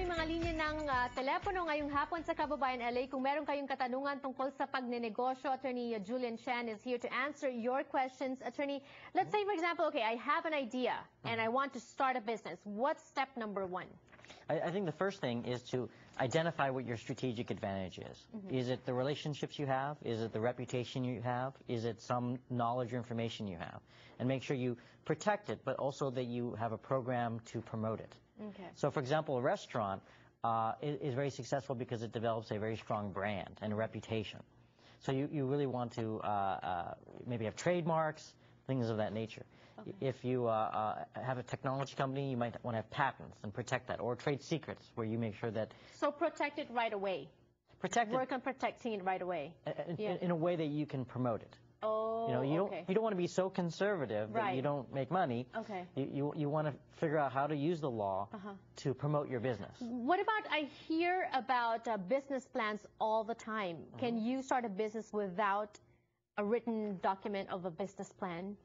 aming mga linya ng telepono ngayong hapon sa Kababayan LA. Kung meron kayong katanungan tungkol sa pagnenegosyo, Attorney Julian Chan is here to answer your questions. Attorney, let's say, for example, okay, I have an idea and I want to start a business. What's step number one? I think the first thing is to identify what your strategic advantage is. Is it the relationships you have? Is it the reputation you have? Is it some knowledge or information you have? And make sure you protect it, but also that you have a program to promote it. Okay. So, for example, a restaurant is very successful because it develops a very strong brand and a reputation. So you really want to maybe have trademarks, things of that nature. Okay. If you have a technology company, you might want to have patents and protect that, or trade secrets where you make sure that... So protect it right away. Protect it. Work on protecting it right away. In a way that you can promote it. Oh, you know, you don't want to be so conservative that you don't make money. Okay. You want to figure out how to use the law to promote your business. What about, I hear about business plans all the time. Can you start a business without a written document of a business plan?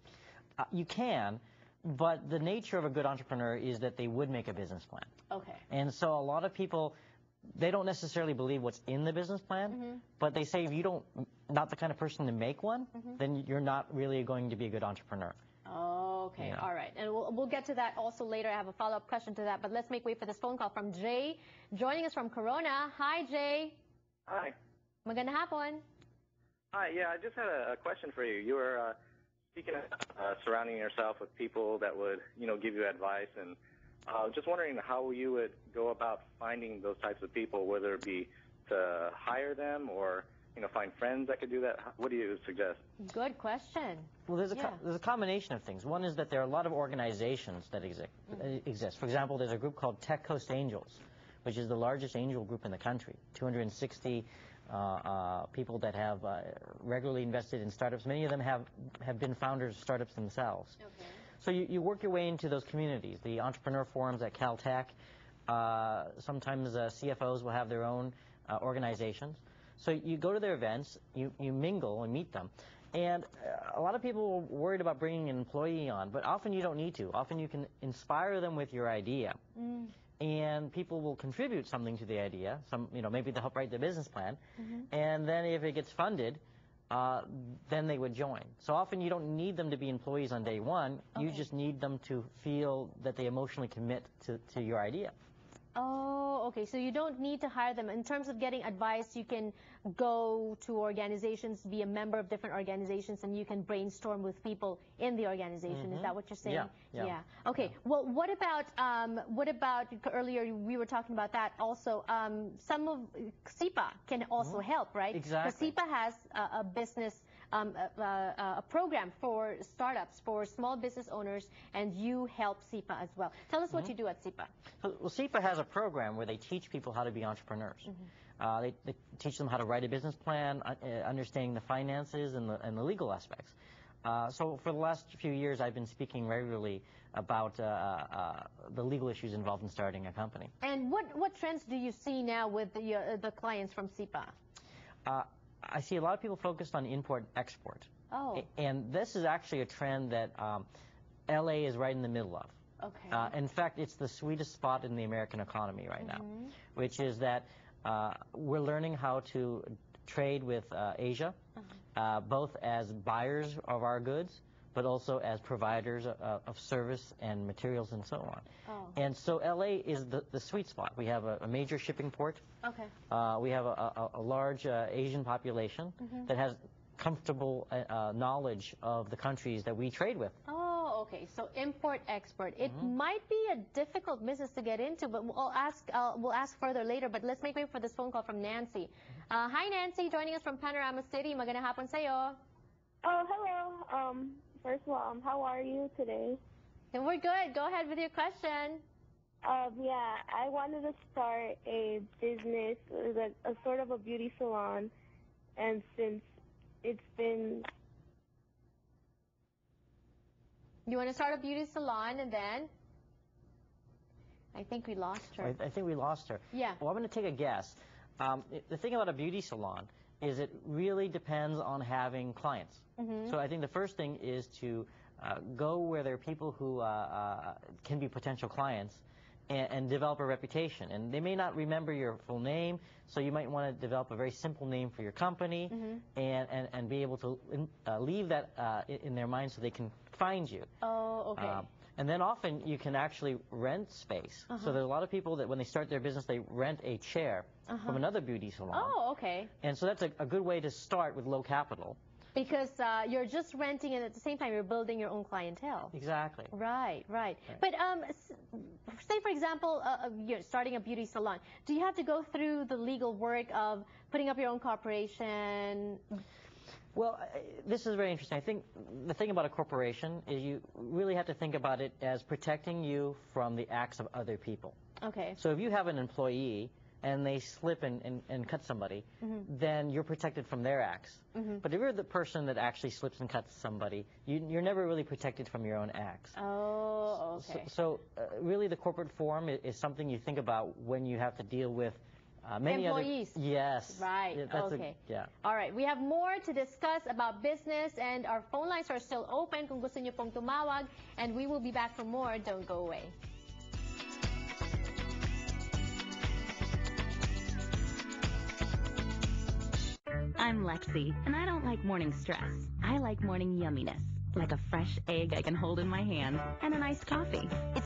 You can, but the nature of a good entrepreneur is that they would make a business plan. Okay. And so a lot of people, they don't necessarily believe what's in the business plan, but they say if you not the kind of person to make one, then you're not really going to be a good entrepreneur. Oh, okay. Yeah. All right. And we'll get to that also later. I have a follow-up question to that, but let's make way for this phone call from Jay, joining us from Corona. Hi, Jay. Hi. Magandang hapon. Hi, yeah, I just had a question for you. You were speaking of surrounding yourself with people that would, give you advice, and just wondering how you would go about finding those types of people, whether it be to hire them or, find friends that could do that. What do you suggest? Good question. Well, there's a combination of things. One is that there are a lot of organizations that exist. For example, there's a group called Tech Coast Angels, which is the largest angel group in the country. 260 people that have regularly invested in startups. Many of them have been founders of startups themselves. Okay. So you work your way into those communities. The entrepreneur forums at Caltech, sometimes CFOs will have their own organizations. So you go to their events, you mingle and meet them. And a lot of people are worried about bringing an employee on, but often you don't need to. Often you can inspire them with your idea. And people will contribute something to the idea, maybe to help write the business plan. And then if it gets funded, then they would join. So often you don't need them to be employees on day one. You just need them to feel that they emotionally commit to your idea. Oh, okay. So you don't need to hire them. In terms of getting advice, you can go to organizations, be a member of different organizations, and you can brainstorm with people in the organization. Is that what you're saying? Yeah. Okay. Well, what about earlier we were talking about that also? Some of SIPA can also help, right? Exactly. SIPA has a business. A program for startups, for small business owners, and you help SIPA as well. Tell us what you do at SIPA. Well, SIPA has a program where they teach people how to be entrepreneurs. They teach them how to write a business plan, understanding the finances and the legal aspects. So for the last few years, I've been speaking regularly about the legal issues involved in starting a company. And what trends do you see now with the clients from SIPA? I see a lot of people focused on import-export. Oh. And this is actually a trend that LA is right in the middle of. Okay. In fact, it's the sweetest spot in the American economy right now, which is that we're learning how to trade with Asia, both as buyers of our goods, but also as providers of service and materials and so on. Oh. And so LA is the sweet spot. We have a major shipping port. Okay. We have a large Asian population that has comfortable knowledge of the countries that we trade with. Oh, okay. So import-export. It might be a difficult business to get into, but we'll ask further later. But let's make way for this phone call from Nancy. Hi, Nancy, joining us from Panorama City. Magandang hapon sa'yo. Oh, hello. First of all, how are you today? And we're good. Go ahead with your question. Yeah, I wanted to start a business, a sort of a beauty salon, and since it's been... You want to start a beauty salon, and then? I think we lost her. I think we lost her. Yeah. Well, I'm going to take a guess. The thing about a beauty salon is it really depends on having clients. So I think the first thing is to go where there are people who can be potential clients and develop a reputation. And they may not remember your full name, so you might want to develop a very simple name for your company and be able to leave that in their mind so they can find you. Oh, okay. And then often you can actually rent space. So there's a lot of people that when they start their business, they rent a chair from another beauty salon. Oh, okay. And so that's a good way to start with low capital. Because you're just renting, and at the same time, you're building your own clientele. Exactly. Right. But say, for example, you're starting a beauty salon. Do you have to go through the legal work of putting up your own corporation? Well, this is very interesting. I think the thing about a corporation is you really have to think about it as protecting you from the acts of other people. Okay. So if you have an employee and they slip and cut somebody, then you're protected from their acts. But if you're the person that actually slips and cuts somebody, you're never really protected from your own acts. Oh, okay. So really the corporate form is something you think about when you have to deal with many employees. other... Yes. Right. Okay. Yeah. All right. We have more to discuss about business, and our phone lines are still open kung gusto niyo pong tumawag, and we will be back for more. Don't go away. I'm Lexi, and I don't like morning stress. I like morning yumminess, like a fresh egg I can hold in my hand and an iced coffee. It's